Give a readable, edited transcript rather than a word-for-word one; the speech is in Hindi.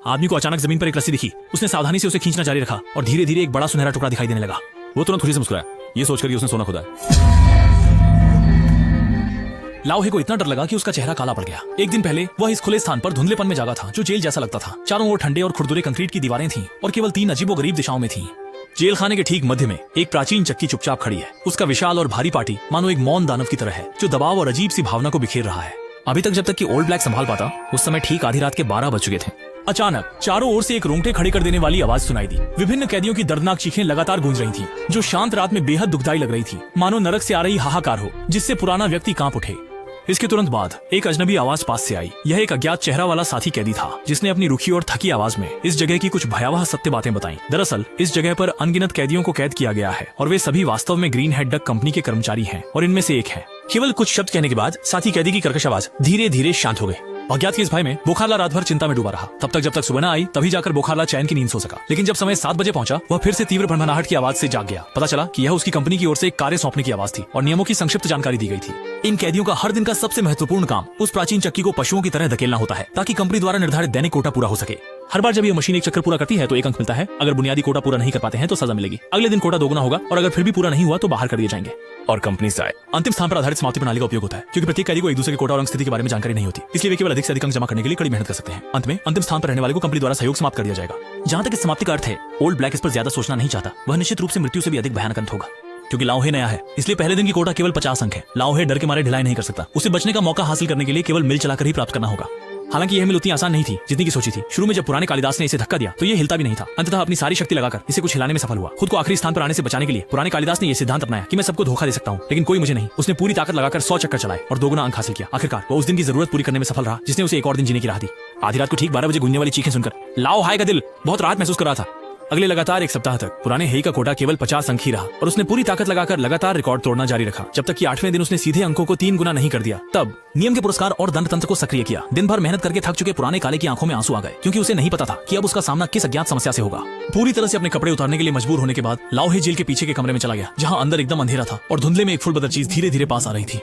आदमी को अचानक जमीन पर एक रस्सी दिखी। उसने सावधानी से उसे खींचना जारी रखा और धीरे धीरे एक बड़ा सुनहरा टुकड़ा दिखाई देने लगा। वो तुरंत खुशी से मुस्कुराया, ये सोचकर कि उसने सोना खुदा है। लाओहे को इतना डर लगा कि उसका चेहरा काला पड़ गया। एक दिन पहले वह इस खुले स्थान पर धुंधलेपन में जागा था जो जेल जैसा लगता था। चारों ओर ठंडे और खुरदुरे कंक्रीट की दीवारें थीं और केवल 3 अजीबोगरीब दिशाओं में थीं। जेल खाने के ठीक मध्य में एक प्राचीन चक्की चुपचाप खड़ी है। उसका विशाल और भारी पाटी मानो एक मौन दानव की तरह है जो दबाव और अजीब सी भावना को बिखेर रहा है। अभी तक जब तक कि ओल्ड ब्लैक संभाल पाता, उस समय ठीक आधी रात के 12 बज चुके थे। अचानक चारों ओर से एक रोंगटे खड़े कर देने वाली आवाज सुनाई दी। विभिन्न कैदियों की दर्दनाक चीखें लगातार गूंज रही थीं, जो शांत रात में बेहद दुखदाई लग रही थी, मानो नरक से आ रही हाहाकार हो जिससे पुराना व्यक्ति कांप उठे। इसके तुरंत बाद एक अजनबी आवाज पास से आई। यह एक अज्ञात चेहरा वाला साथी कैदी था जिसने अपनी रुखी और थकी आवाज में इस जगह की कुछ भयावह सत्य बातें बताई। दरअसल इस जगह पर अनगिनत कैदियों को कैद किया गया है और वे सभी वास्तव में ग्रीन हेड डक कंपनी के कर्मचारी हैं और इनमें से एक है। केवल कुछ शब्द कहने के बाद साथी कैदी की कर्कश आवाज धीरे धीरे शांत हो गई। अज्ञात के इस भय में बोखारला रात भर चिंता में डूबा रहा। तब तक जब तक सुबह न आई तभी जाकर बोखारला चैन की नींद सो सका। लेकिन जब समय 7 बजे पहुंचा, वह फिर से तीव्र भनभनाहट की आवाज से जाग गया। पता चला कि यह उसकी कंपनी की ओर से एक कार्य सौंपने की आवाज थी और नियमों की संक्षिप्त जानकारी दी गई थी। इन कैदियों का हर दिन का सबसे महत्वपूर्ण काम उस प्राचीन चक्की को पशुओं की तरह धकेलना होता है ताकि कंपनी द्वारा निर्धारित दैनिक कोटा पूरा हो सके। हर बार जब ये मशीन एक चक्कर पूरा करती है तो 1 अंक मिलता है। अगर बुनियादी कोटा पूरा नहीं कर पाते हैं तो सजा मिलेगी। अगले दिन कोटा दोगुना होगा और अगर फिर भी पूरा नहीं हुआ तो बाहर कर दिए जाएंगे। और कंपनी से अंतिम स्थान पर आधारित समाप्ति प्रणाली का उपयोग होता है क्योंकि प्रत्येक कैदी को एक दूसरे के कोटा और अंक स्थिति के बारे में जानकारी नहीं होती, इसलिए वे केवल अधिक से अधिक अंक जमा करने के लिए कड़ी मेहनत कर सकते हैं। अंत में अंतिम स्थान पर रहने वाले को कंपनी द्वारा सहयोग समाप्त कर दिया जाएगा। जहां तक इस समाप्ति का अर्थ है, ओल्ड ब्लैक इस पर ज्यादा सोचना नहीं चाहता। वह निश्चित रूप से मृत्यु से भी अधिक भयानक अंत होगा। क्योंकि लाओहे नया है, इसलिए पहले दिन की कोटा केवल 50 अंक है। लाओहे डर के मारे ढिलाई नहीं कर सकता। उसे बचने का मौका हासिल करने के लिए केवल मिल चलाकर ही प्राप्त करना होगा। हालांकि यह मिल उतनी आसान नहीं थी जितनी की सोची थी। शुरू में जब पुराने कालिदास ने इसे धक्का दिया तो ये हिलता भी नहीं था। अंततः अपनी सारी शक्ति लगाकर इसे कुछ हिलाने में सफल हुआ। खुद को आखिरी स्थान पर आने से बचाने के लिए पुराने कालिदास ने यह सिद्धांत अपनाया कि मैं सबको धोखा दे सकता हूँ, लेकिन कोई मुझे नहीं। उसने पूरी ताकत लगाकर 100 चक्कर चलाए और दोगुना अंक हासिल किया। आखिरकार वो उस दिन की जरूरत पूरी करने में सफल रहा जिसने उसे एक और दिन जीने की राह दी। आधी रात को ठीक 12 बजे गूंजने वाली चीखें सुनकर लाओ हाय का दिल बहुत राहत महसूस कर रहा था। अगले लगातार 1 सप्ताह तक पुराने हेई का कोटा केवल 50 अंक ही रहा और उसने पूरी ताकत लगाकर लगातार रिकॉर्ड तोड़ना जारी रखा जब तक कि 8वें दिन उसने सीधे अंकों को 3 गुना नहीं कर दिया। तब नियम के पुरस्कार और दंड तंत्र को सक्रिय किया। दिन भर मेहनत करके थक चुके पुराने काले की आंखों में आंसू आ गए क्योंकि उसे नहीं पता था कि अब उसका सामना किस अज्ञात समस्या से होगा। पूरी तरह से अपने कपड़े उतारने के लिए मजबूर होने के बाद लाओहे जेल के पीछे के कमरे में चला गया जहाँ अंदर एकदम अंधेरा था और धुंधले में एक फुल बदर चीज धीरे धीरे पास आ रही थी।